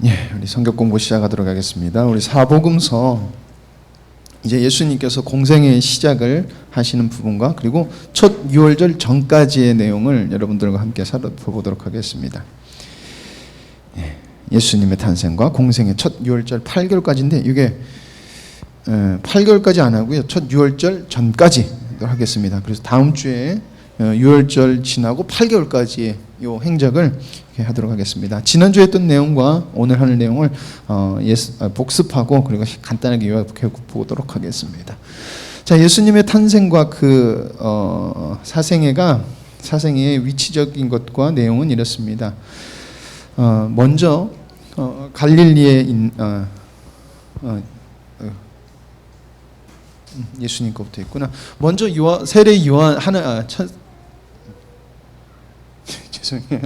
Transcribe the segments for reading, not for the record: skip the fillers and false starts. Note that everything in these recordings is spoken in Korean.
예, 우리 성경 공부 시작하도록 하겠습니다. 우리 사복음서 이제 예수님께서 공생의 시작을 하시는 부분과 그리고 첫 유월절 전까지의 내용을 여러분들과 함께 살펴보도록 하겠습니다. 예수님의 탄생과 공생의 첫 유월절 8개월까지인데 이게 8개월까지 안 하고요. 첫 유월절 전까지 하겠습니다. 그래서 다음 주에 유월절 지나고 8개월까지의 이 행적을 하도록 하겠습니다. 지난주에 했던 내용과 오늘 하는 내용을 복습하고 그리고 간단하게 요약해 보도록 하겠습니다. 자, 예수님의 탄생과 그 사생애의 위치적인 것과 내용은 이렇습니다. 먼저 갈릴리에 예수님 거부터 있구나. 먼저 세례 요한 죄송해요.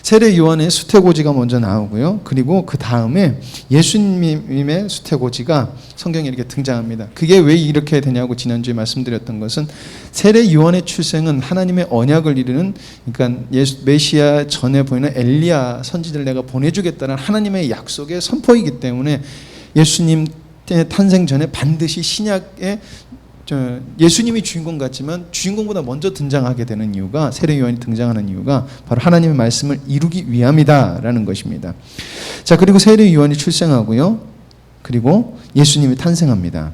세례 요한의 수태고지가 먼저 나오고요. 그리고 그 다음에 예수님의 수태고지가 성경에 이렇게 등장합니다. 그게 왜 이렇게 되냐고 지난주에 말씀드렸던 것은 세례 요한의 출생은 하나님의 언약을 이루는, 그러니까 메시아 전에 보이는 엘리야 선지자를 내가 보내주겠다는 하나님의 약속의 선포이기 때문에 예수님 탄생 전에 반드시 신약에 예수님이 주인공 같지만 주인공보다 먼저 등장하게 되는 이유가, 세례 요한이 등장하는 이유가 바로 하나님의 말씀을 이루기 위함이다라는 것입니다. 자, 그리고 세례 요한이 출생하고요. 그리고 예수님이 탄생합니다.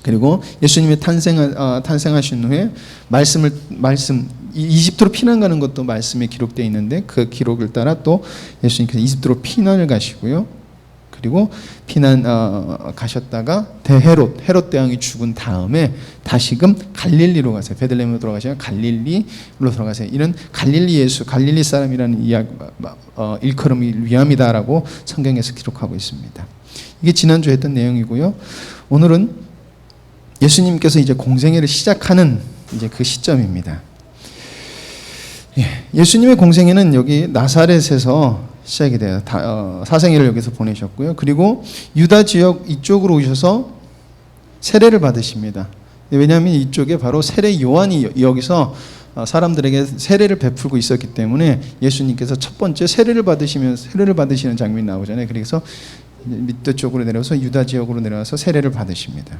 그리고 예수님이 탄생하신 후에 이집트로 피난 가는 것도 말씀에 기록되어 있는데 그 기록을 따라 또 예수님께서 이집트로 피난을 가시고요. 그리고 피난 가셨다가 헤롯 대왕이 죽은 다음에 다시금 갈릴리로 가세요. 베들레헴으로 돌아가시면 갈릴리로 돌아가세요. 이런 갈릴리 사람이라는 일컬음이 위함이다라고 성경에서 기록하고 있습니다. 이게 지난주에 했던 내용이고요. 오늘은 예수님께서 이제 공생애를 시작하는 이제 그 시점입니다. 예수님의 공생애는 여기 나사렛에서 시작이 돼요. 사생애를 여기서 보내셨고요. 그리고 유다 지역 이쪽으로 오셔서 세례를 받으십니다. 왜냐하면 이쪽에 바로 세례 요한이 여기서 사람들에게 세례를 베풀고 있었기 때문에 예수님께서 첫 번째 세례를 받으시는 장면이 나오잖아요. 그래서 밑도 쪽으로 내려서 유다 지역으로 내려와서 세례를 받으십니다.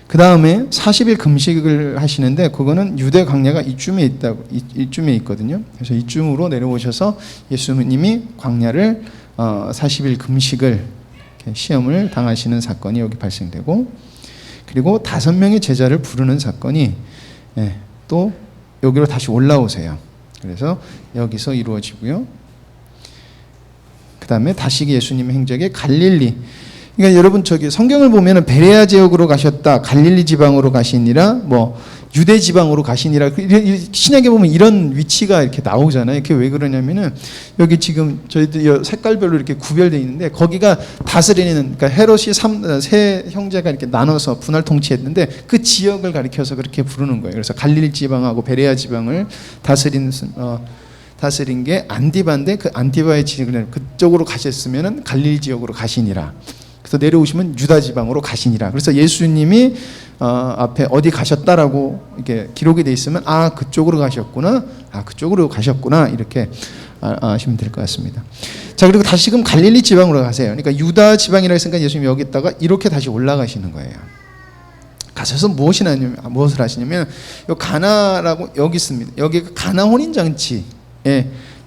그 다음에 40일 금식을 하시는데 그거는 유대 광야가 이쯤에 있거든요. 그래서 이쯤으로 내려오셔서 예수님이 광야를 40일 금식을 시험을 당하시는 사건이 여기 발생되고, 그리고 5명의 제자를 부르는 사건이 또 여기로 다시 올라오세요. 그래서 여기서 이루어지고요. 그 다음에 다시 예수님의 행적에 갈릴리, 그러니까 여러분 성경을 보면은 베레아 지역으로 가셨다, 갈릴리 지방으로 가시니라, 유대 지방으로 가시니라, 신약에 보면 이런 위치가 이렇게 나오잖아요. 그게 왜 그러냐면은 여기 지금 저희들 색깔별로 이렇게 구별되어 있는데 거기가 다스리는, 그러니까 헤롯이 세 형제가 이렇게 나눠서 분할 통치했는데 그 지역을 가리켜서 그렇게 부르는 거예요. 그래서 갈릴리 지방하고 베레아 지방을 다스린 게 안디바인데 그 안디바의 지역을 그쪽으로 가셨으면은 갈릴리 지역으로 가시니라. 그래서 내려오시면 유다 지방으로 가시니라. 그래서 예수님이 앞에 어디 가셨다라고 이렇게 기록이 돼 있으면 그쪽으로 가셨구나 이렇게 아시면 될 것 같습니다. 자, 그리고 다시금 갈릴리 지방으로 가세요. 그러니까 유다 지방이라 했으니까 예수님이 여기 있다가 이렇게 다시 올라가시는 거예요. 가셔서 무엇을 하시냐면 요 가나라고 여기 있습니다. 여기가 가나 혼인 잔치의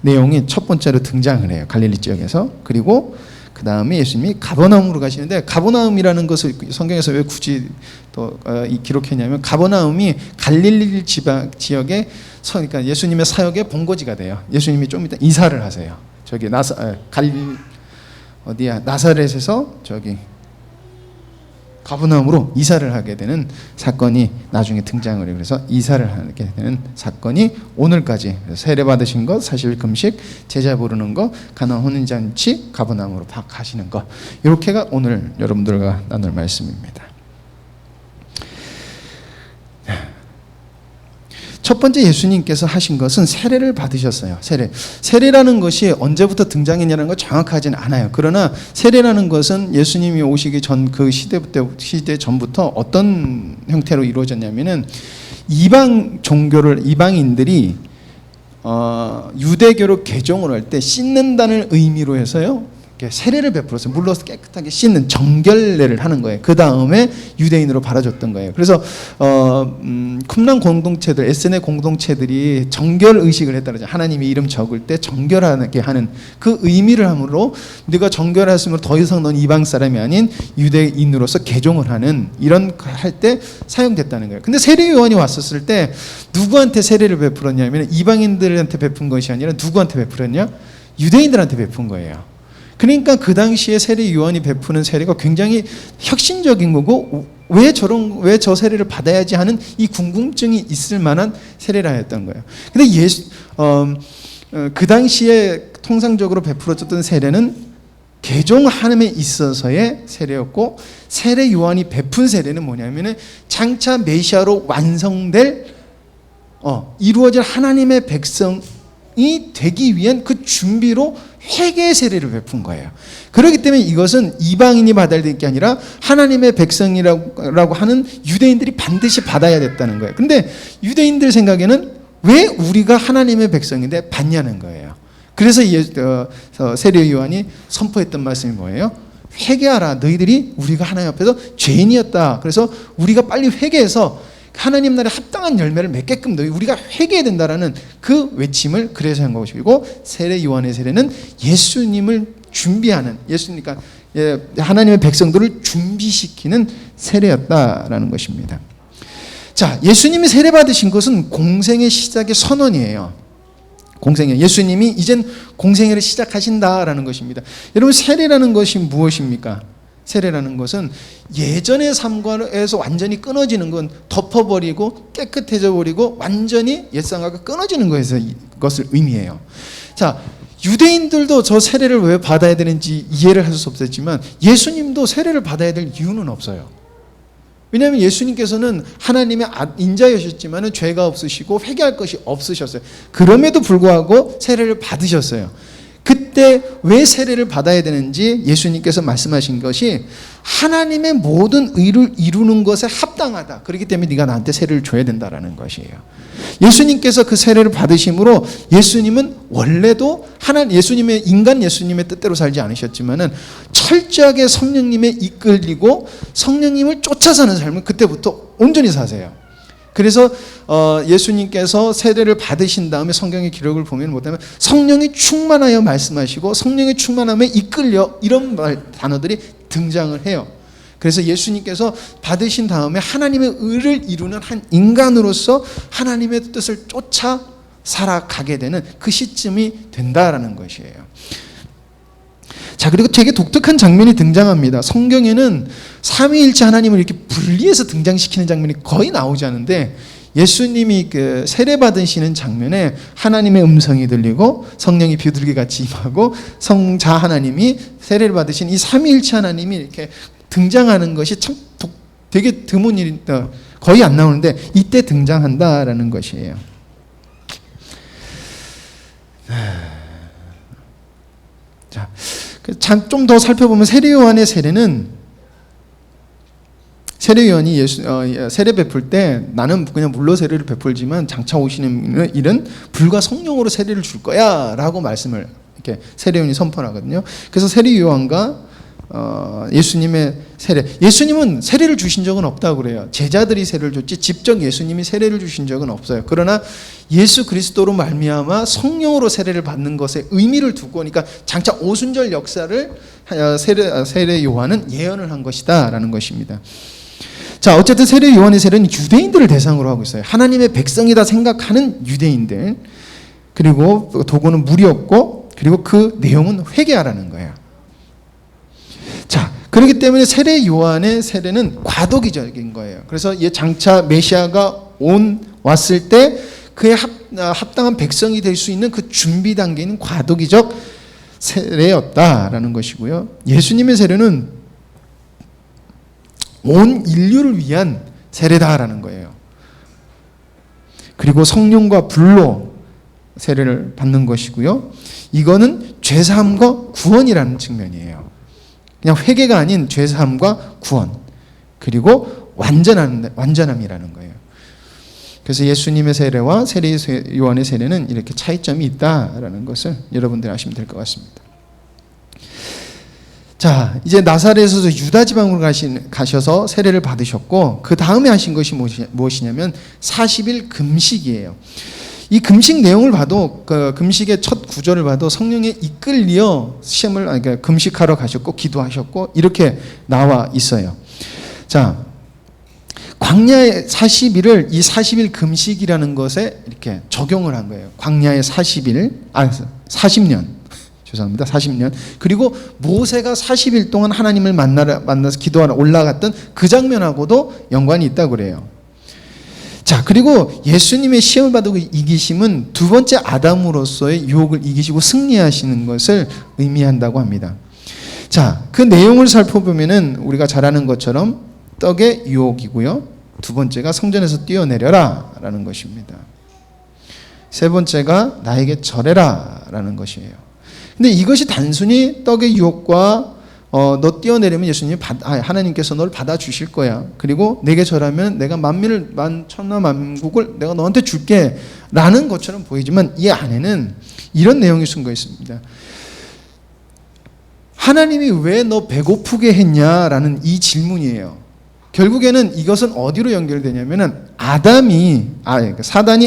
내용이 첫 번째로 등장을 해요. 갈릴리 지역에서. 그리고 그 다음에 예수님이 가버나움으로 가시는데, 가버나움이라는 것을 성경에서 왜 굳이 또 기록했냐면 가버나움이 갈릴리 지역의 그러니까 예수님의 사역의 본거지가 돼요. 예수님이 좀 이따 이사를 하세요. 저기 나사렛에서 저기 가버나움으로 이사를 하게 되는 사건이 나중에 등장을 해요. 그래서 이사를 하게 되는 사건이 오늘까지, 세례 받으신 것, 40일 금식, 제자 부르는 것, 가나 혼인잔치, 가버나움으로 가시는 것, 이렇게가 오늘 여러분들과 나눌 말씀입니다. 첫 번째 예수님께서 하신 것은 세례를 받으셨어요. 세례라는 것이 언제부터 등장했냐는 건 정확하지는 않아요. 그러나 세례라는 것은 예수님이 오시기 전 그 시대 전부터 어떤 형태로 이루어졌냐면은 이방인들이 유대교로 개종을 할 때 씻는다는 의미로 해서요, 세례를 베풀어서 물로서 깨끗하게 씻는 정결례를 하는 거예요. 그 다음에 유대인으로 바라줬던 거예요. 그래서 쿰란 공동체들, 에스네 공동체들이 정결 의식을 했다고 하죠. 하나님의 이름 적을 때 정결하게 하는 그 의미를 함으로 네가 정결했으므로 더 이상 넌 이방 사람이 아닌 유대인으로서 개종을 하는, 이런 할 때 사용됐다는 거예요. 근데 세례 요한이 왔었을 때 누구한테 세례를 베풀었냐면 이방인들한테 베푼 것이 아니라 누구한테 베풀었냐? 유대인들한테 베푼 거예요. 그러니까 그 당시에 세례 요한이 베푸는 세례가 굉장히 혁신적인 거고, 왜 저 세례를 받아야지 하는 이 궁금증이 있을 만한 세례라였던 거예요. 근데 그 당시에 통상적으로 베풀어졌던 세례는 개종함에 있어서의 세례였고, 세례 요한이 베푼 세례는 뭐냐면은 장차 메시아로 완성될 이루어질 하나님의 백성이 되기 위한 그 준비로 회개의 세례를 베푼 거예요. 그렇기 때문에 이것은 이방인이 받아야 될 게 아니라 하나님의 백성이라고 하는 유대인들이 반드시 받아야 됐다는 거예요. 근데 유대인들 생각에는 왜 우리가 하나님의 백성인데 받냐는 거예요. 그래서 세례 요한이 선포했던 말씀이 뭐예요? 회개하라. 너희들이 우리가 하나님 앞에서 죄인이었다. 그래서 우리가 빨리 회개해서 하나님 나라에 합당한 열매를 맺게끔 우리가 회개해야 된다라는 그 외침을 그래서 한 것이고, 세례 요한의 세례는 예수님을 준비하는, 예수니까 하나님의 백성들을 준비시키는 세례였다라는 것입니다. 자, 예수님이 세례 받으신 것은 공생의 시작의 선언이에요. 공생애. 예수님이 이젠 공생애를 시작하신다라는 것입니다. 여러분, 세례라는 것이 무엇입니까? 세례라는 것은 예전의 삶과에서 완전히 끊어지는 건, 덮어버리고 깨끗해져 버리고 완전히 옛상과가 끊어지는 것을 의미해요. 자, 유대인들도 저 세례를 왜 받아야 되는지 이해를 할 수 없었지만 예수님도 세례를 받아야 될 이유는 없어요. 왜냐하면 예수님께서는 하나님의 인자이셨지만 죄가 없으시고 회개할 것이 없으셨어요. 그럼에도 불구하고 세례를 받으셨어요. 그때 왜 세례를 받아야 되는지 예수님께서 말씀하신 것이 하나님의 모든 의를 이루는 것에 합당하다. 그렇기 때문에 네가 나한테 세례를 줘야 된다라는 것이에요. 예수님께서 그 세례를 받으심으로 예수님은 원래도 예수님의 뜻대로 살지 않으셨지만은 철저하게 성령님에 이끌리고 성령님을 쫓아 사는 삶을 그때부터 온전히 사세요. 그래서 예수님께서 세례를 받으신 다음에 성경의 기록을 보면 뭐냐면 성령이 충만하여 말씀하시고 성령의 충만함에 이끌려, 이런 단어들이 등장을 해요. 그래서 예수님께서 받으신 다음에 하나님의 의를 이루는 한 인간으로서 하나님의 뜻을 쫓아 살아가게 되는 그 시점이 된다라는 것이에요. 자, 그리고 되게 독특한 장면이 등장합니다. 성경에는 삼위일체 하나님을 이렇게 분리해서 등장시키는 장면이 거의 나오지 않은데, 예수님이 그 세례 받으시는 장면에 하나님의 음성이 들리고 성령이 비둘기같이 임하고 성자 하나님이 세례를 받으신 이 삼위일체 하나님이 이렇게 등장하는 것이 참 되게 드문 일이, 거의 안 나오는데 이때 등장한다라는 것이에요. 자, 좀 더 살펴보면 세례 요한의 세례는, 세례 요한이 세례 베풀 때 나는 그냥 물로 세례를 베풀지만 장차 오시는 일은 불과 성령으로 세례를 줄 거야 라고 말씀을 이렇게 세례 요한이 선포하거든요. 그래서 세례 요한과 예수님의 세례, 예수님은 세례를 주신 적은 없다고 그래요. 제자들이 세례를 줬지 직접 예수님이 세례를 주신 적은 없어요. 그러나 예수 그리스도로 말미암아 성령으로 세례를 받는 것에 의미를 두고, 그러니까 장차 오순절 역사를 세례 요한은 예언을 한 것이다 라는 것입니다. 자, 어쨌든 세례 요한의 세례는 유대인들을 대상으로 하고 있어요. 하나님의 백성이다 생각하는 유대인들, 그리고 도구는 무리였고, 그리고 그 내용은 회개하라는 거예요. 자, 그렇기 때문에 세례 요한의 세례는 과도기적인 거예요. 그래서 장차 메시아가 왔을 때 그의 합당한 백성이 될 수 있는 그 준비 단계는 과도기적 세례였다라는 것이고요. 예수님의 세례는 온 인류를 위한 세례다라는 거예요. 그리고 성령과 불로 세례를 받는 것이고요. 이거는 죄사함과 구원이라는 측면이에요. 그냥 회개가 아닌 죄사함과 구원, 그리고 완전함이라는 거예요. 그래서 예수님의 세례와 세례 요한의 세례는 이렇게 차이점이 있다라는 것을 여러분들이 아시면 될 것 같습니다. 자, 이제 나사렛에서 유다 지방으로 가셔서 세례를 받으셨고, 그 다음에 하신 것이 무엇이냐면 40일 금식이에요. 이 금식 내용을 봐도, 그 금식의 첫 구절을 봐도 성령에 이끌려 그러니까 금식하러 가셨고 기도하셨고 이렇게 나와 있어요. 자, 광야의 40일을 이 40일 금식이라는 것에 이렇게 적용을 한 거예요. 광야의 40년. 죄송합니다. 40년. 그리고 모세가 40일 동안 하나님을 만나서 기도하러 올라갔던 그 장면하고도 연관이 있다고 그래요. 자, 그리고 예수님의 시험을 받고 이기심은 두 번째 아담으로서의 유혹을 이기시고 승리하시는 것을 의미한다고 합니다. 자, 그 내용을 살펴보면은 우리가 잘 아는 것처럼 떡의 유혹이고요. 두 번째가 성전에서 뛰어내려라 라는 것입니다. 세 번째가 나에게 절해라 라는 것이에요. 근데 이것이 단순히 떡의 유혹과 너 뛰어내리면 하나님께서 너를 받아주실 거야. 그리고 내게 절하면 내가 천하 만국을 내가 너한테 줄게 라는 것처럼 보이지만 이 안에는 이런 내용이 숨겨 있습니다. 하나님이 왜 너 배고프게 했냐라는 이 질문이에요. 결국에는 이것은 어디로 연결되냐면은 사단이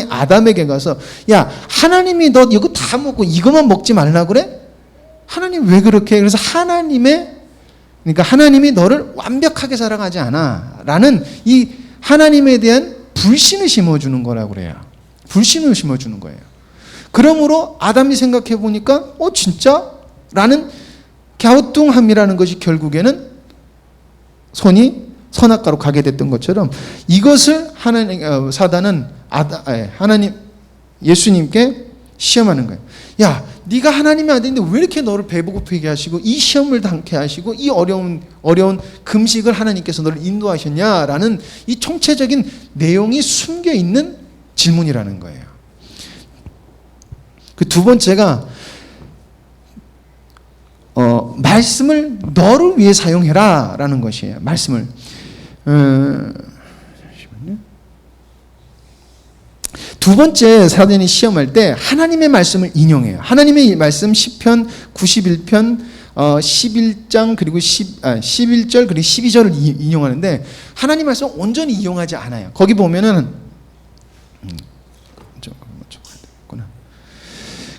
아담에게 가서 야, 하나님이 너 이거 다 먹고 이것만 먹지 말라 그래? 하나님 왜 그렇게 해? 그래서 하나님이 너를 완벽하게 사랑하지 않아 라는 이 하나님에 대한 불신을 심어주는 거라고 그래요. 불신을 심어주는 거예요. 그러므로 아담이 생각해 보니까 진짜? 라는 갸우뚱함이라는 것이 결국에는 손이 선악과로 가게 됐던 것처럼 이것을 사단은 예수님께 시험하는 거예요. 야, 네가 하나님의 아들인데 왜 이렇게 너를 배고프게 하시고 이 시험을 당케 하시고 이 어려운 금식을 하나님께서 너를 인도하셨냐라는 이 총체적인 내용이 숨겨 있는 질문이라는 거예요. 그 두 번째가 말씀을 너를 위해 사용해라 라는 것이에요. 말씀을 두 번째 사단이 시험할 때 하나님의 말씀을 인용해요. 하나님의 말씀 시편 91편 11장 그리고 11절 그리고 12절을 인용하는데 하나님 말씀을 온전히 이용하지 않아요. 거기 보면은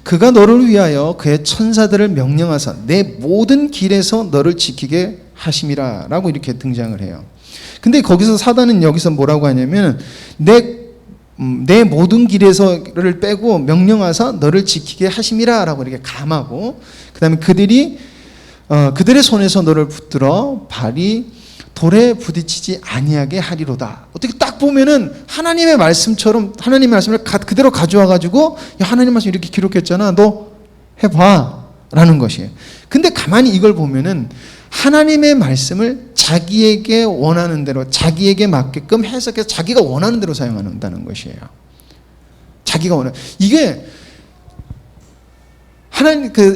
그가 너를 위하여 그의 천사들을 명령하사 내 모든 길에서 너를 지키게 하심이라 라고 이렇게 등장을 해요. 근데 거기서 사단은 여기서 뭐라고 하냐면 내 모든 길에서를 빼고 명령하사 너를 지키게 하심이라 라고 이렇게 감하고, 그 다음에 그들의 손에서 너를 붙들어 발이 돌에 부딪히지 아니하게 하리로다. 어떻게 딱 보면은 하나님의 말씀처럼 하나님의 말씀을 그대로 가져와 가지고 야, 하나님 말씀 이렇게 기록했잖아. 너 해봐 라는 것이에요. 근데 가만히 이걸 보면은 하나님의 말씀을 자기에게 원하는 대로 자기에게 맞게끔 해석해서 자기가 원하는 대로 사용한다는 것이에요. 자기가 원하는 이게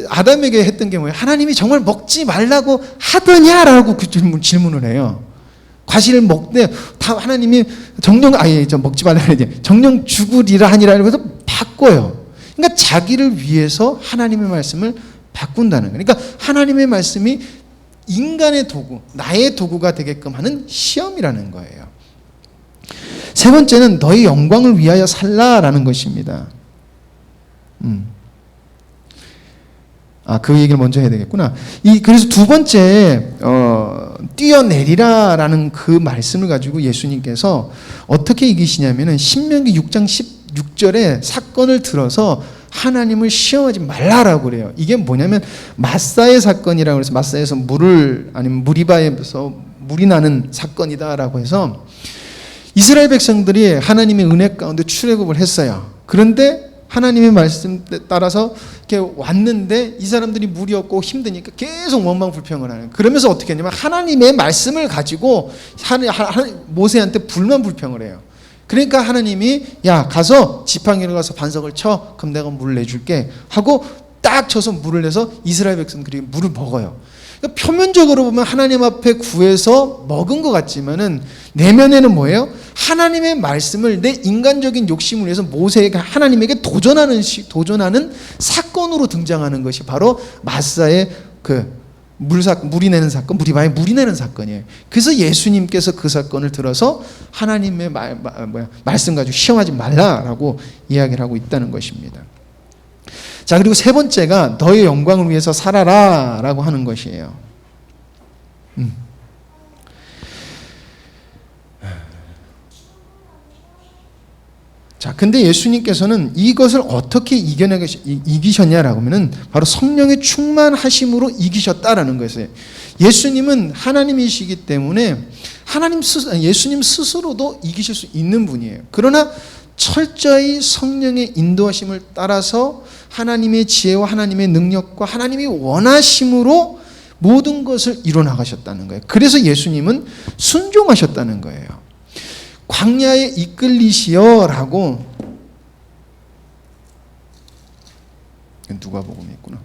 아담에게 했던 게 뭐예요? 하나님이 정말 먹지 말라고 하더냐라고 그 질문을 해요. 과실을 먹되 다 하나님이 먹지 말라 그러지. 정령 죽으리라 하니라 이러면서 바꿔요. 그러니까 자기를 위해서 하나님의 말씀을 바꾼다는 거예요. 그러니까 하나님의 말씀이 인간의 도구, 나의 도구가 되게끔 하는 시험이라는 거예요. 세 번째는 너의 영광을 위하여 살라라는 것입니다. 그 얘기를 먼저 해야 되겠구나. 그래서 두 번째, 뛰어내리라라는 그 말씀을 가지고 예수님께서 어떻게 이기시냐면은 신명기 6장 16절에 사건을 들어서 하나님을 시험하지 말라라고 그래요. 이게 뭐냐면 마사의 사건이라고 해서 마사에서 무리바에서 물이 나는 사건이다라고 해서 이스라엘 백성들이 하나님의 은혜 가운데 출애굽을 했어요. 그런데 하나님의 말씀 따라서 이렇게 왔는데 이 사람들이 물이 없고 힘드니까 계속 원망불평을 하는. 그러면서 어떻게 했냐면 하나님의 말씀을 가지고 모세한테 불만 불평을 해요. 그러니까 하나님이 야 가서 지팡이를 가서 반석을 쳐 그럼 내가 물을 내줄게 하고 딱 쳐서 물을 내서 이스라엘 백성들이 물을 먹어요. 그러니까 표면적으로 보면 하나님 앞에 구해서 먹은 것 같지만은 내면에는 뭐예요? 하나님의 말씀을 내 인간적인 욕심을 위해서 모세가 하나님에게 도전하는 사건으로 등장하는 것이 바로 마사의 물이 내는 사건, 무리바의 물이 내는 사건이에요. 그래서 예수님께서 그 사건을 들어서 하나님의 말씀 가지고 시험하지 말라라고 이야기를 하고 있다는 것입니다. 자, 그리고 세 번째가 너의 영광을 위해서 살아라 라고 하는 것이에요. 자, 근데 예수님께서는 이것을 어떻게 이기셨냐라고 하면은 바로 성령의 충만하심으로 이기셨다라는 것이에요. 예수님은 하나님이시기 때문에 예수님 스스로도 이기실 수 있는 분이에요. 그러나 철저히 성령의 인도하심을 따라서 하나님의 지혜와 하나님의 능력과 하나님이 원하심으로 모든 것을 이뤄나가셨다는 거예요. 그래서 예수님은 순종하셨다는 거예요. 광야에 이끌리시어라고 누가복음에 있구나.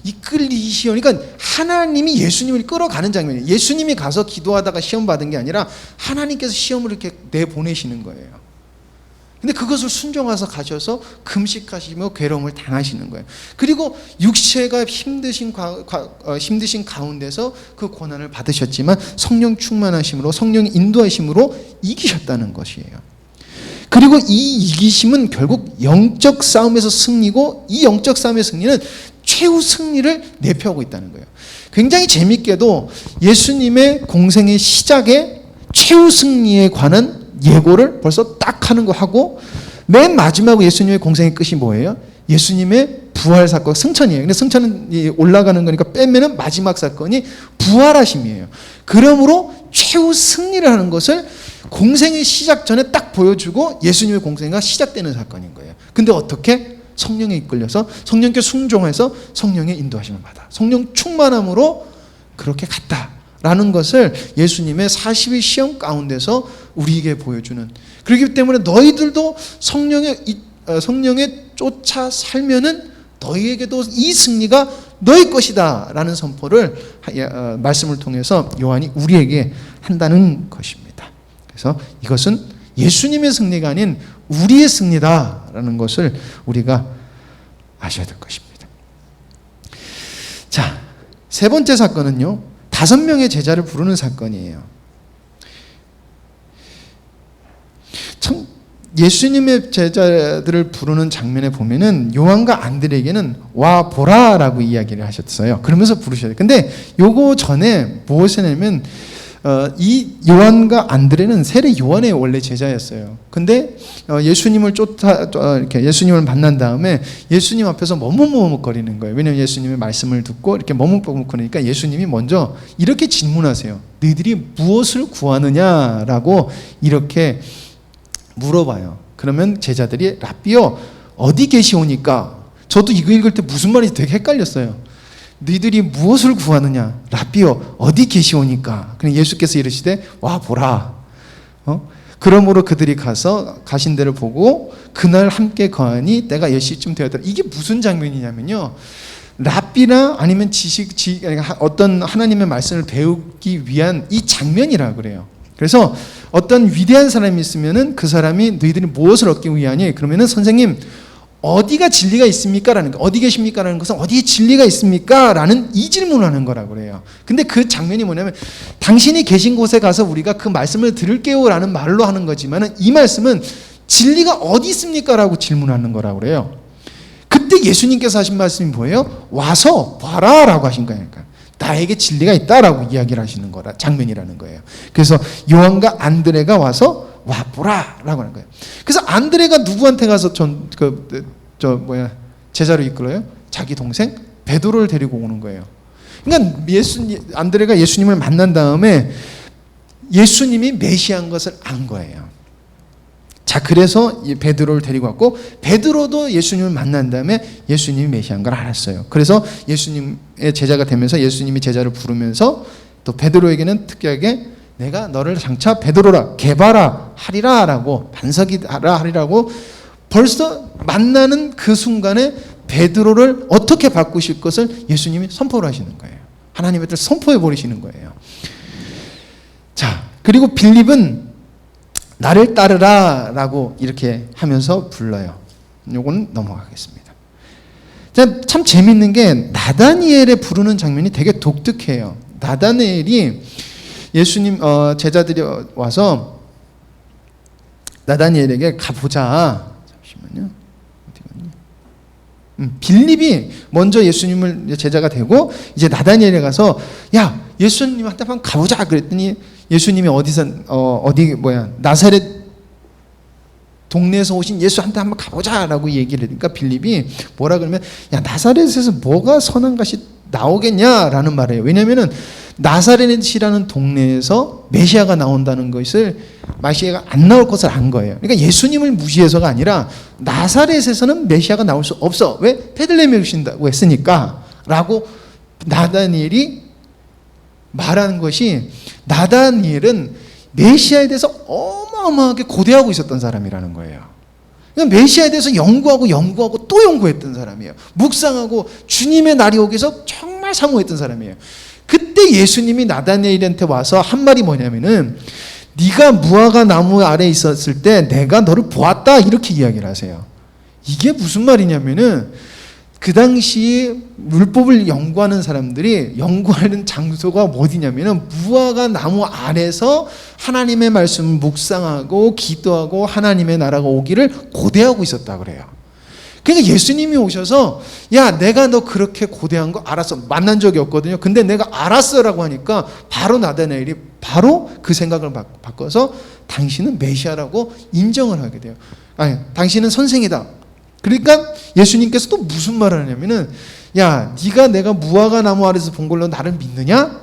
이끌리시어, 그러니까 하나님이 예수님을 끌어가는 장면이에요. 예수님이 가서 기도하다가 시험 받은 게 아니라 하나님께서 시험을 이렇게 내보내시는 거예요. 근데 그것을 순종해서 가셔서 금식하시며 괴로움을 당하시는 거예요. 그리고 육체가 힘드신 가운데서 그 고난을 받으셨지만 성령 충만하심으로, 성령의 인도하심으로 이기셨다는 것이에요. 그리고 이 이기심은 결국 영적 싸움에서 승리고, 이 영적 싸움의 승리는 최후 승리를 내표하고 있다는 거예요. 굉장히 재밌게도 예수님의 공생의 시작에 최후 승리에 관한 예고를 벌써 딱 하는 거 하고, 맨 마지막으로 예수님의 공생의 끝이 뭐예요? 예수님의 부활 사건, 승천이에요. 근데 승천은 올라가는 거니까 빼면은 마지막 사건이 부활하심이에요. 그러므로 최후 승리를 하는 것을 공생의 시작 전에 딱 보여주고 예수님의 공생애가 시작되는 사건인 거예요. 근데 어떻게? 성령에 이끌려서 성령께 순종해서 성령의 인도하심을 받아 성령 충만함으로 그렇게 갔다 라는 것을 예수님의 40일 시험 가운데서 우리에게 보여주는, 그렇기 때문에 너희들도 성령에 쫓아 살면은 너희에게도 이 승리가 너희 것이다 라는 선포를 말씀을 통해서 요한이 우리에게 한다는 것입니다. 그래서 이것은 예수님의 승리가 아닌 우리의 승리다 라는 것을 우리가 아셔야 될 것입니다. 자, 세 번째 사건은요, 5명의 제자를 부르는 사건이에요. 참 예수님의 제자들을 부르는 장면에 보면은 요한과 안드레에게는 와 보라라고 이야기를 하셨어요. 그러면서 부르셔야 돼요. 근데 요거 전에 무엇이냐면 이 요한과 안드레는 세례 요한의 원래 제자였어요. 근데 예수님을 이렇게 예수님을 만난 다음에 예수님 앞에서 머뭇머뭇거리는 거예요. 왜냐하면 예수님의 말씀을 듣고 이렇게 머뭇머뭇거리니까 예수님이 먼저 이렇게 질문하세요. 너희들이 무엇을 구하느냐라고 이렇게 물어봐요. 그러면 제자들이 라삐요 어디 계시오니까, 저도 이거 읽을 때 무슨 말인지 되게 헷갈렸어요. 너희들이 무엇을 구하느냐? 라삐요 어디 계시오니까. 그럼 예수께서 이르시되 와 보라. 그러므로 그들이 가신 데를 보고 그날 함께 거하니 때가 10시쯤 되었더라. 이게 무슨 장면이냐면요, 라삐나 아니면 어떤 하나님의 말씀을 배우기 위한 이 장면이라 그래요. 그래서 어떤 위대한 사람이 있으면은 그 사람이 너희들이 무엇을 얻기 위하니? 그러면은 선생님 어디가 진리가 있습니까? 라는 거, 어디 계십니까? 라는 것은 어디에 진리가 있습니까? 라는 이 질문을 하는 거라고 그래요. 근데 그 장면이 뭐냐면 당신이 계신 곳에 가서 우리가 그 말씀을 들을게요 라는 말로 하는 거지만은 이 말씀은 진리가 어디 있습니까? 라고 질문하는 거라고 그래요. 그때 예수님께서 하신 말씀이 뭐예요? 와서 봐라 라고 하신 거니까. 나에게 진리가 있다라고 이야기를 하시는 거라, 장면이라는 거예요. 그래서 요한과 안드레가 와서 와 보라 라고 하는 거예요. 그래서 안드레가 누구한테 가서 제자로 이끌어요? 자기 동생 베드로를 데리고 오는 거예요. 그러니까 안드레가 예수님을 만난 다음에 예수님이 메시아인 것을 안 거예요. 자, 그래서 베드로를 데리고 왔고, 베드로도 예수님을 만난 다음에 예수님이 메시아인 걸 알았어요. 그래서 예수님의 제자가 되면서 예수님이 제자를 부르면서 또 베드로에게는 특이하게 내가 너를 장차 베드로라 게바라 하리라 라고, 반석이라 하리라고, 벌써 만나는 그 순간에 베드로를 어떻게 바꾸실 것을 예수님이 선포를 하시는 거예요. 하나님의 뜻을 선포해 버리시는 거예요. 자, 그리고 빌립은 나를 따르라 라고 이렇게 하면서 불러요. 요거는 넘어가겠습니다. 참 재밌는 게 나다니엘의 부르는 장면이 되게 독특해요. 나다니엘이 예수님 제자들이 와서 나다니엘에게 가보자. 잠시만요. 어디 갔니? 빌립이 먼저 예수님을 제자가 되고 이제 나다니엘에 가서 야 예수님한테 한번 가보자 그랬더니 예수님이 나사렛 동네에서 오신 예수한테 한번 가보자라고 얘기를 하니까 빌립이 뭐라 그러면 야 나사렛에서 뭐가 선한 것이 나오겠냐라는 말이에요. 왜냐하면은 나사렛이라는 동네에서 메시아가 나온다는 것을 메시아가 안 나올 것을 안 거예요. 그러니까 예수님을 무시해서가 아니라 나사렛에서는 메시아가 나올 수 없어. 왜? 베들레헴에 오신다고 했으니까 라고 나다니엘이 말하는 것이 나다니엘은 메시아에 대해서 어마어마하게 고대하고 있었던 사람이라는 거예요. 그러니까 메시아에 대해서 연구하고 또 연구했던 사람이에요. 묵상하고 주님의 날이 오기 위해서 정말 사모했던 사람이에요. 그때 예수님이 나다니엘한테 와서 한 말이 뭐냐면은 네가 무화과 나무 아래 있었을 때 내가 너를 보았다 이렇게 이야기를 하세요. 이게 무슨 말이냐면은 그 당시 율법을 연구하는 사람들이 연구하는 장소가 어디냐면은 무화과 나무 아래서 하나님의 말씀을 묵상하고 기도하고 하나님의 나라가 오기를 고대하고 있었다 그래요. 그러니까 예수님이 오셔서 야 내가 너 그렇게 고대한 거 알았어. 만난 적이 없거든요. 근데 내가 알았어라고 하니까 바로 나다니엘이 바로 그 생각을 바꿔서 당신은 메시아라고 인정을 하게 돼요. 아니 당신은 선생이다. 그러니까 예수님께서 또 무슨 말을 하냐면은 야 네가 내가 무화과 나무 아래서 본 걸로 나를 믿느냐?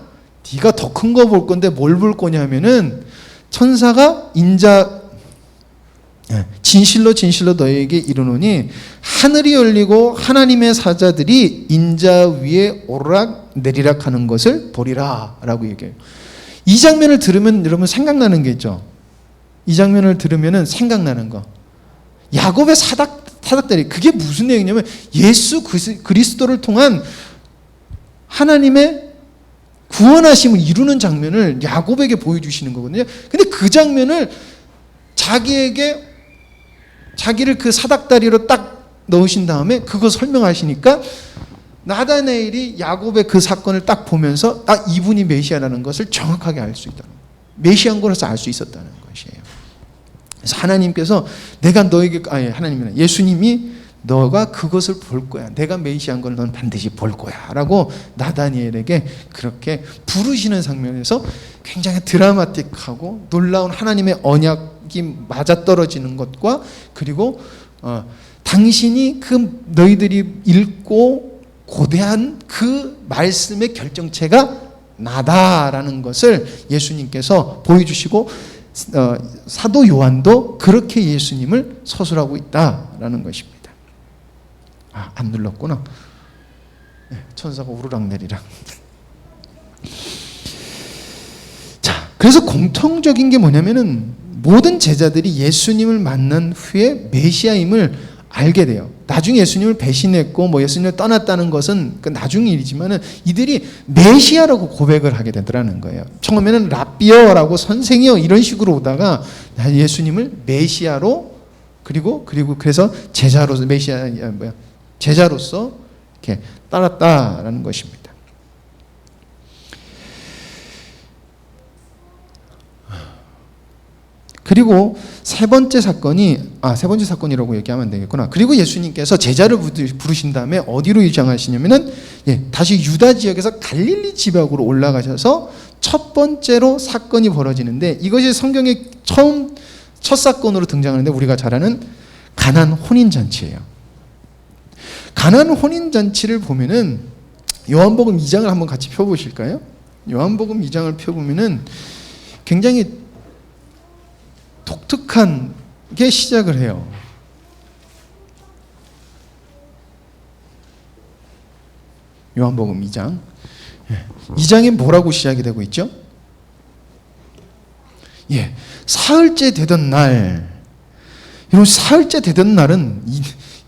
네가 더 큰 거 볼 건데 뭘 볼 거냐면은 천사가 진실로 너에게 이르노니 하늘이 열리고 하나님의 사자들이 인자 위에 오르락 내리락 하는 것을 보리라 라고 얘기해요. 이 장면을 들으면 여러분 생각나는 게 있죠. 이 장면을 들으면 생각나는 거 야곱의 사닥다리 그게 무슨 내용이냐면 예수 그리스도를 통한 하나님의 구원하심을 이루는 장면을 야곱에게 보여주시는 거거든요. 근데 그 장면을 자기를 그 사닥다리로 딱 넣으신 다음에 그거 설명하시니까 나다니엘이 야곱의 그 사건을 딱 보면서 이분이 메시아라는 것을 정확하게 알 수 있다는 거예요. 메시아인 거라서 알 수 있었다는 것이에요. 그래서 하나님께서 예수님이 너가 그것을 볼 거야. 내가 메시아인 걸 넌 반드시 볼 거야. 라고 나다니엘에게 그렇게 부르시는 장면에서 굉장히 드라마틱하고 놀라운 하나님의 언약이 맞아떨어지는 것과 그리고 당신이 너희들이 읽고 고대한 그 말씀의 결정체가 나다라는 것을 예수님께서 보여주시고 사도 요한도 그렇게 예수님을 서술하고 있다라는 것입니다. 안 눌렀구나. 천사가 우르락내리락. 자, 그래서 공통적인 게 뭐냐면은 모든 제자들이 예수님을 만난 후에 메시아임을 알게 돼요. 나중에 예수님을 배신했고 예수님을 떠났다는 것은 그 나중 일이지만은 이들이 메시아라고 고백을 하게 되더라는 거예요. 처음에는 랍비어라고 선생이요 이런 식으로 오다가 예수님을 메시아로 그리고 그래서 제자로서 이렇게 따랐다라는 것입니다. 그리고 세 번째 사건이라고 얘기하면 되겠구나. 그리고 예수님께서 제자를 부르신 다음에 어디로 이장하시냐면은 다시 유다 지역에서 갈릴리 지방으로 올라가셔서 첫 번째로 사건이 벌어지는데 이것이 성경의 첫 사건으로 등장하는데 우리가 잘 아는 가나안 혼인잔치예요. 가나안 혼인잔치를 보면은 요한복음 2장을 한번 같이 펴보실까요? 요한복음 2장을 펴보면은 굉장히 독특한 게 시작을 해요. 요한복음 2장. 2장에 뭐라고 시작이 되고 있죠? 사흘째 되던 날. 여러분, 사흘째 되던 날은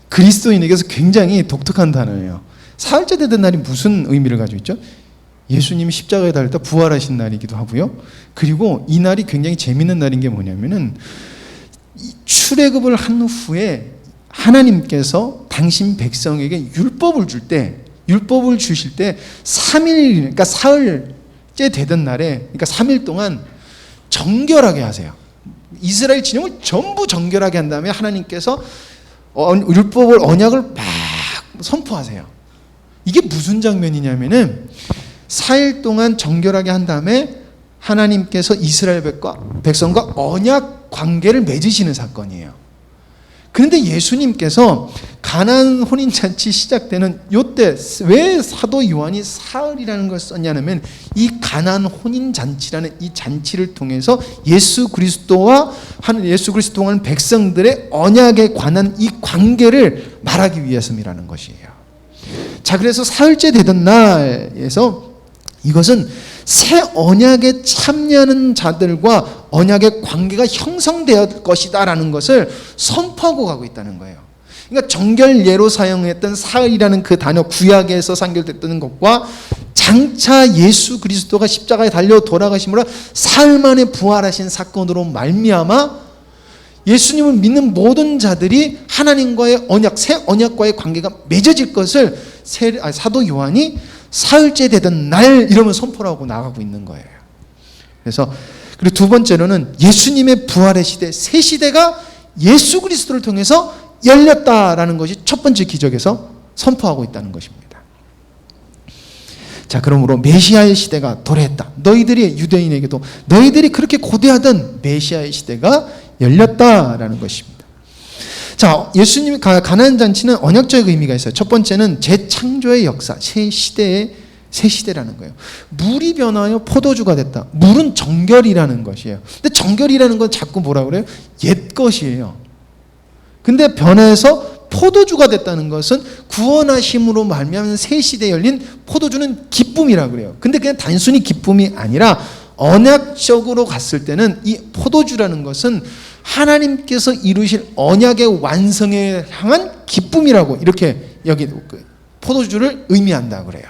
그리스도인에게서 굉장히 독특한 단어예요. 사흘째 되던 날이 무슨 의미를 가지고 있죠? 예수님이 십자가에 달릴 때 부활하신 날이기도 하고요. 그리고 이 날이 굉장히 재밌는 날인 게 뭐냐면은 출애굽을 한 후에 하나님께서 당신 백성에게 율법을 주실 때 3일, 그러니까 사흘째 되던 날에, 그러니까 3일 동안 정결하게 하세요. 이스라엘 진영을 전부 정결하게 한 다음에 하나님께서 율법을, 언약을 막 선포하세요. 이게 무슨 장면이냐면은 4일 동안 정결하게 한 다음에 하나님께서 이스라엘 백성과 언약 관계를 맺으시는 사건이에요. 그런데 예수님께서 가나안 혼인잔치 시작되는 요때 왜 사도 요한이 사흘이라는 걸 썼냐면 이 가나안 혼인잔치라는 이 잔치를 통해서 예수 그리스도와 백성들의 언약에 관한 이 관계를 말하기 위해서이라는 것이에요. 자, 그래서 사흘째 되던 날에서 이것은 새 언약에 참여하는 자들과 언약의 관계가 형성될 것이다라는 것을 선포하고 가고 있다는 거예요. 그러니까 정결 예로 사용했던 사흘이라는 그 단어, 구약에서 상결됐던 것과 장차 예수 그리스도가 십자가에 달려 돌아가심으로 사흘 만에 부활하신 사건으로 말미암아 예수님을 믿는 모든 자들이 하나님과의 언약, 새 언약과의 관계가 맺어질 것을 사도 요한이 사흘째 되던 날 이러면 선포를 하고 나가고 있는 거예요. 그래서 그리고 두 번째로는 예수님의 부활의 시대, 새 시대가 예수 그리스도를 통해서 열렸다라는 것이 첫 번째 기적에서 선포하고 있다는 것입니다. 자, 그러므로 메시아의 시대가 도래했다. 너희들이, 유대인에게도 너희들이 그렇게 고대하던 메시아의 시대가 열렸다라는 것입니다. 자, 예수님이 가나안 잔치는 언약적 의미가 있어요. 첫 번째는 재창조의 역사, 새 시대라는 거예요. 물이 변하여 포도주가 됐다. 물은 정결이라는 것이에요. 근데 정결이라는 건 자꾸 뭐라 그래요? 옛 것이에요. 근데 변해서 포도주가 됐다는 것은 구원하심으로 말미암은 새 시대에 열린 포도주는 기쁨이라 그래요. 근데 그냥 단순히 기쁨이 아니라 언약적으로 갔을 때는 이 포도주라는 것은 하나님께서 이루실 언약의 완성에 향한 기쁨이라고 이렇게 여기 포도주를 의미한다 그래요.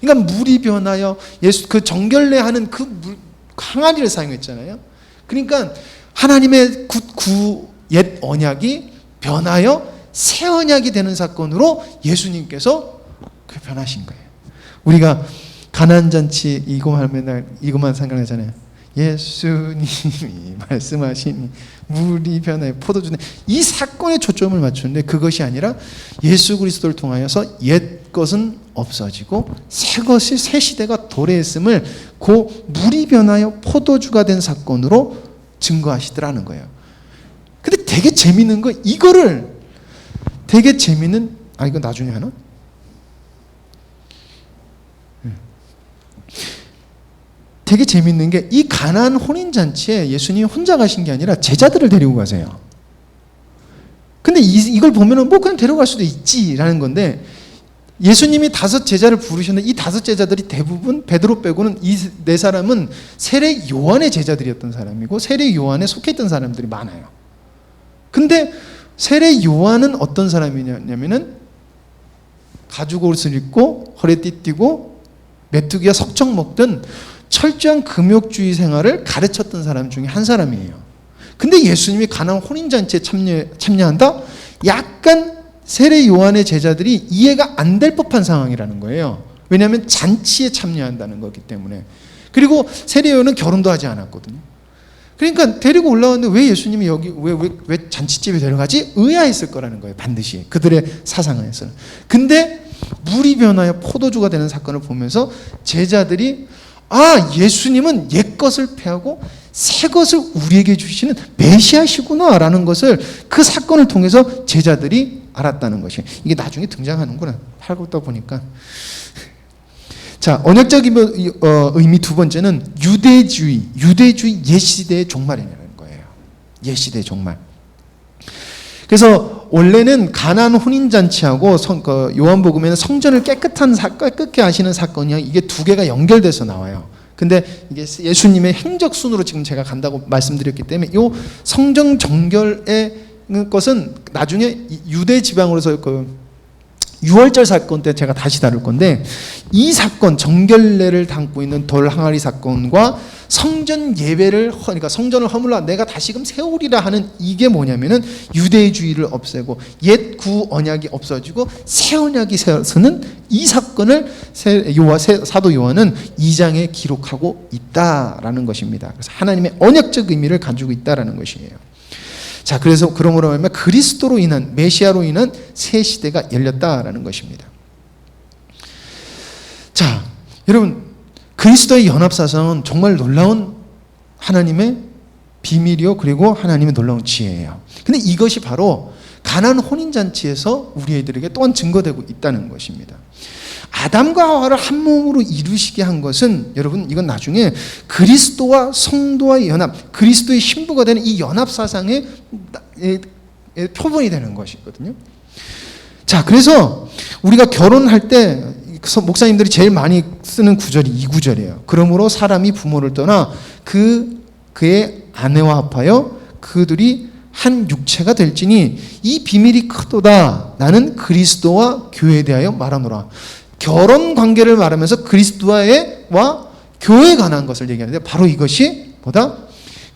그러니까 물이 변하여 예수 그 정결례하는 그 물 항아리를 사용했잖아요. 그러니까 하나님의 옛 언약이 변하여 새 언약이 되는 사건으로 예수님께서 그 변하신 거예요. 우리가 가나안 잔치 이것만 생각하잖아요. 예수님이 말씀하시니 물이 변하여 포도주네, 이 사건에 초점을 맞추는데 그것이 아니라 예수 그리스도를 통하여서 옛 것은 없어지고 새 시대가 도래했음을 그 물이 변하여 포도주가 된 사건으로 증거하시더라는 거예요. 근데 되게 재밌는 거, 이거를 되게 재밌는, 이거 나중에 하나? 되게 재밌는 게 이 가나안 혼인잔치에 예수님이 혼자 가신 게 아니라 제자들을 데리고 가세요. 근데 이걸 보면은 뭐 그냥 데려갈 수도 있지라는 건데, 예수님이 5 제자를 부르셨는데 이 5 제자들이 대부분 베드로 빼고는 이 4사람은 세례 요한의 제자들이었던 사람이고 세례 요한에 속해 있던 사람들이 많아요. 근데 세례 요한은 어떤 사람이냐면은 가죽 옷을 입고 허리띠 띠고 메뚜기와 석청 먹던 철저한 금욕주의 생활을 가르쳤던 사람 중에 한 사람이에요. 근데 예수님이 가나안 혼인잔치에 참여한다? 약간 세례 요한의 제자들이 이해가 안 될 법한 상황이라는 거예요. 왜냐하면 잔치에 참여한다는 거기 때문에. 그리고 세례 요한은 결혼도 하지 않았거든요. 그러니까 데리고 올라왔는데 왜 예수님이 여기 왜 잔치집에 데려가지? 의아했을 거라는 거예요. 반드시 그들의 사상에서는. 근데 물이 변하여 포도주가 되는 사건을 보면서 제자들이 예수님은 옛 것을 패하고 새 것을 우리에게 주시는 메시아시구나 라는 것을 그 사건을 통해서 제자들이 알았다는 것이에요. 이게 나중에 등장하는구나. 팔고다 보니까. 자, 언약적 의미 두 번째는 유대주의 옛시대의 종말이라는 거예요. 옛시대의 종말. 그래서 원래는 가나안 혼인잔치하고 요한복음에는 성전을 깨끗게 하시는 사건이 이게 두 개가 연결돼서 나와요. 근데 이게 예수님의 행적 순으로 지금 제가 간다고 말씀드렸기 때문에 이 성전 정결의 것은 나중에 유대 지방으로서 유월절 사건 때 제가 다시 다룰 건데, 이 사건, 정결례를 담고 있는 돌 항아리 사건과 성전 예배를, 그러니까 성전을 허물라 내가 다시금 세우리라 하는 이게 뭐냐면은 유대주의를 없애고 옛 구 언약이 없어지고 새 언약이 세워서는 이 사건을 사도 요한은 2장에 기록하고 있다라는 것입니다. 그래서 하나님의 언약적 의미를 가지고 있다라는 것이에요. 자, 그래서 그러므로 말하면 그리스도로 인한, 메시아로 인한 새 시대가 열렸다라는 것입니다. 자, 여러분, 그리스도의 연합사상은 정말 놀라운 하나님의 비밀이요, 그리고 하나님의 놀라운 지혜예요. 근데 이것이 바로 가나안 혼인잔치에서 우리들에게 또한 증거되고 있다는 것입니다. 아담과 하와를 한 몸으로 이루시게 한 것은, 여러분, 이건 나중에 그리스도와 성도와의 연합, 그리스도의 신부가 되는 이 연합 사상의 표본이 되는 것이거든요. 자, 그래서 우리가 결혼할 때 목사님들이 제일 많이 쓰는 구절이 이 구절이에요. 그러므로 사람이 부모를 떠나 그의 아내와 합하여 그들이 한 육체가 될지니 이 비밀이 크도다. 나는 그리스도와 교회에 대하여 말하노라. 결혼 관계를 말하면서 그리스도와 교회에 관한 것을 얘기하는데, 바로 이것이 뭐다?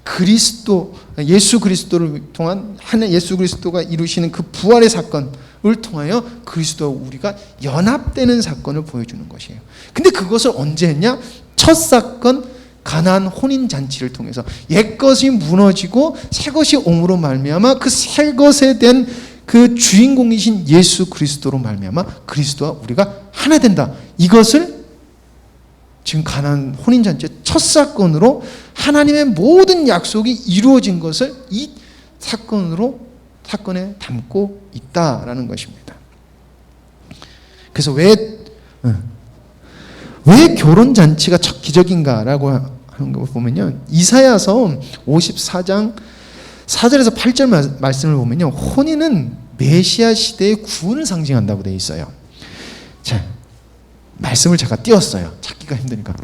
그리스도, 예수 그리스도를 통한 예수 그리스도가 이루시는 그 부활의 사건을 통하여 그리스도와 우리가 연합되는 사건을 보여주는 것이에요. 근데 그것을 언제 했냐? 첫 사건, 가나안 혼인 잔치를 통해서 옛것이 무너지고 새것이 옴으로 말미암아 그 새것에 대한 그 주인공이신 예수 그리스도로 말미암아 그리스도와 우리가 하나 된다. 이것을 지금 가나안 혼인 잔치의 첫 사건으로 하나님의 모든 약속이 이루어진 것을 이 사건에 담고 있다라는 것입니다. 그래서 왜 결혼 잔치가 첫 기적인가라고 하는 거 보면요, 이사야서 54장 4절에서 8절 말씀을 보면요, 혼인은 메시아 시대의 구원을 상징한다고 되어 있어요. 자, 말씀을 제가 띄웠어요. 찾기가 힘드니까.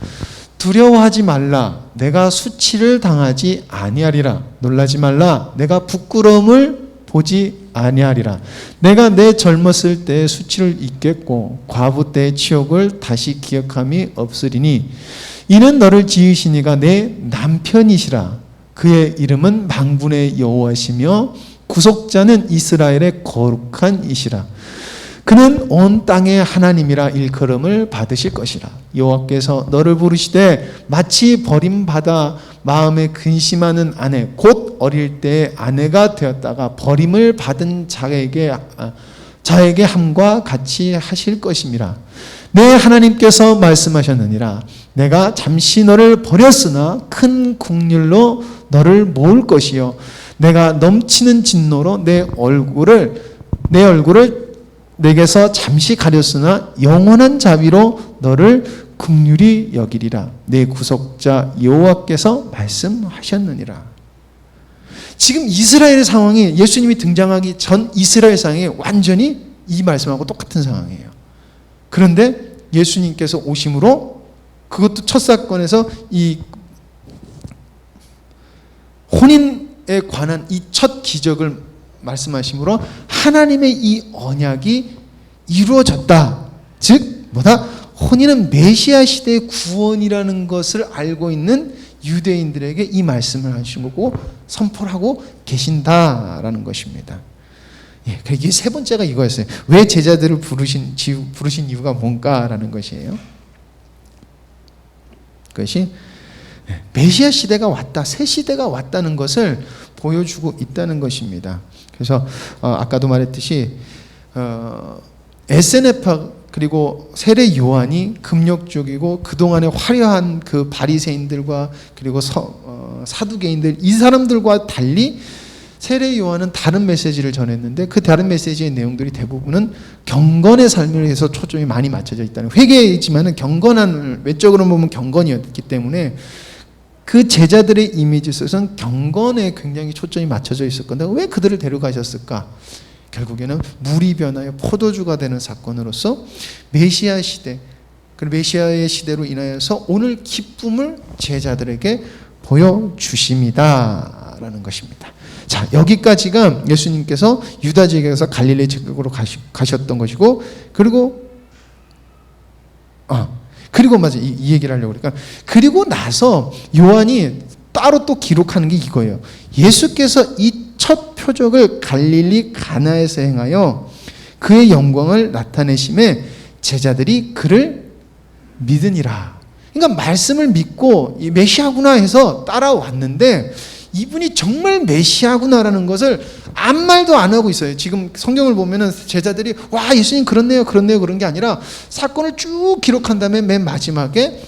두려워하지 말라. 내가 수치를 당하지 아니하리라. 놀라지 말라. 내가 부끄러움을 보지 아니하리라. 내가 내 젊었을 때의 수치를 잊겠고 과부 때의 치욕을 다시 기억함이 없으리니 이는 너를 지으신 이가 내 남편이시라. 그의 이름은 만군의 여호와시며 구속자는 이스라엘의 거룩한 이시라. 그는 온 땅의 하나님이라 일컬음을 받으실 것이라. 여호와께서 너를 부르시되 마치 버림받아 마음에 근심하는 아내 곧 어릴 때의 아내가 되었다가 버림을 받은 자에게 함과 같이 하실 것임이라. 내 하나님께서 말씀하셨느니라. 내가 잠시 너를 버렸으나 큰 긍휼로 너를 모을 것이요 내가 넘치는 진노로 내 얼굴을 내게서 잠시 가렸으나 영원한 자비로 너를 긍휼히 여기리라. 내 구속자 여호와께서 말씀하셨느니라. 지금 이스라엘의 상황이 예수님이 등장하기 전 이스라엘 상황이 완전히 이 말씀하고 똑같은 상황이에요. 그런데 예수님께서 오심으로 그것도 첫 사건에서 이 혼인에 관한 이 첫 기적을 말씀하심으로 하나님의 이 언약이 이루어졌다. 즉 뭐다? 혼인은 메시아 시대의 구원이라는 것을 알고 있는 유대인들에게 이 말씀을 하신 거고 선포를 하고 계신다라는 것입니다. 예, 이게 세 번째가 이거였어요. 왜 제자들을 부르신 이유가 뭔가라는 것이에요. 그것이 메시아 시대가 왔다, 새 시대가 왔다는 것을 보여주고 있다는 것입니다. 그래서 아까도 말했듯이 에세네파 그리고 세례 요한이 금욕적이고 그동안의 화려한 그 바리새인들과 그리고 사두개인들 이 사람들과 달리 세례 요한은 다른 메시지를 전했는데 그 다른 메시지의 내용들이 대부분은 경건의 삶을 위해서 초점이 많이 맞춰져 있다는, 회개이지만은 경건한, 외적으로 보면 경건이었기 때문에 그 제자들의 이미지 속에서는 경건에 굉장히 초점이 맞춰져 있을 건데 왜 그들을 데려가셨을까? 결국에는 물이 변하여 포도주가 되는 사건으로서 메시아 시대, 그 메시아의 시대로 인하여서 오늘 기쁨을 제자들에게 보여주심이다라는 것입니다. 자, 여기까지가 예수님께서 유다 지역에서 갈릴리 지역으로 가셨던 것이고, 그리고 맞아, 이 얘기를 하려고 그러니까, 그리고 나서 요한이 따로 또 기록하는 게 이거예요. 예수께서 이 첫 표적을 갈릴리 가나에서 행하여 그의 영광을 나타내심에 제자들이 그를 믿으니라. 그러니까 말씀을 믿고 이 메시아구나 해서 따라왔는데, 이분이 정말 메시아구나라는 것을 아무 말도 안 하고 있어요. 지금 성경을 보면은 제자들이 와, 예수님 그렇네요 그런 게 아니라 사건을 쭉 기록한 다음에 맨 마지막에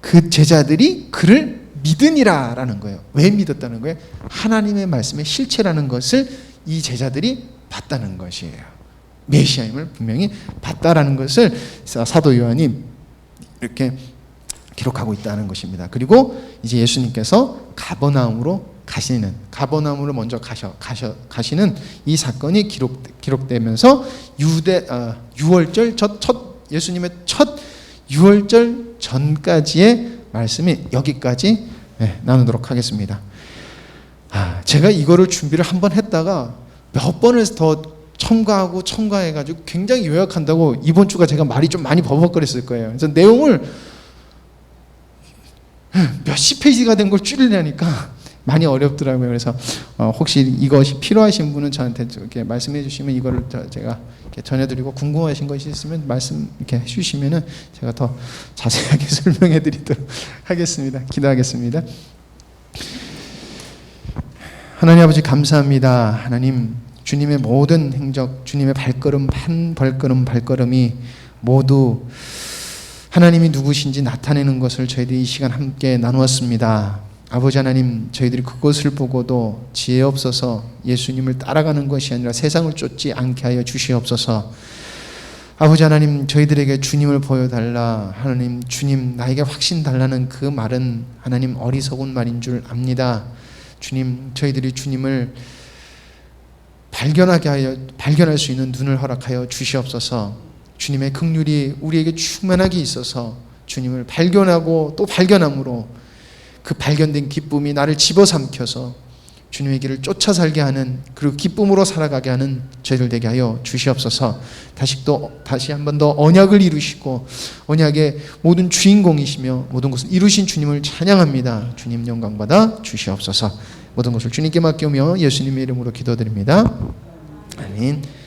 그 제자들이 그를 믿으니라라는 거예요. 왜 믿었다는 거예요? 하나님의 말씀의 실체라는 것을 이 제자들이 봤다는 것이에요. 메시아임을 분명히 봤다라는 것을 사도 요한이 이렇게 기록하고 있다는 것입니다. 그리고 이제 예수님께서 가버나움으로 먼저 가시는 이 사건이 기록되면서 유월절 예수님의 첫 유월절 전까지의 말씀이 여기까지 나누도록 하겠습니다. 제가 이거를 준비를 한번 했다가 몇 번을 더 첨가해가지고 굉장히 요약한다고 이번 주가 제가 말이 좀 많이 버벅거렸을 거예요. 그래서 내용을 몇십 페이지가 된 걸 줄이려니까 많이 어렵더라고요. 그래서 혹시 이것이 필요하신 분은 저한테 이렇게 말씀해 주시면 이거를 제가 이렇게 전해드리고, 궁금하신 것이 있으면 말씀 이렇게 해주시면은 제가 더 자세하게 설명해 드리도록 하겠습니다. 기도하겠습니다. 하나님 아버지 감사합니다. 하나님, 주님의 모든 행적, 주님의 발걸음 한 발걸음이 모두 하나님이 누구신지 나타내는 것을 저희들이 이 시간 함께 나누었습니다. 아버지 하나님, 저희들이 그것을 보고도 지혜 없어서 예수님을 따라가는 것이 아니라 세상을 쫓지 않게 하여 주시옵소서. 아버지 하나님, 저희들에게 주님을 보여달라. 하나님, 주님 나에게 확신 달라는 그 말은 하나님 어리석은 말인 줄 압니다. 주님, 저희들이 주님을 발견할 수 있는 눈을 허락하여 주시옵소서. 주님의 긍휼이 우리에게 충만하게 있어서 주님을 발견하고 또 발견함으로 그 발견된 기쁨이 나를 집어삼켜서 주님의 길을 쫓아 살게 하는, 그리고 기쁨으로 살아가게 하는 저희들 되게 하여 주시옵소서. 다시 한 번 더 언약을 이루시고 언약의 모든 주인공이시며 모든 것을 이루신 주님을 찬양합니다. 주님 영광 받아 주시옵소서. 모든 것을 주님께 맡기며 예수님의 이름으로 기도드립니다. 아멘.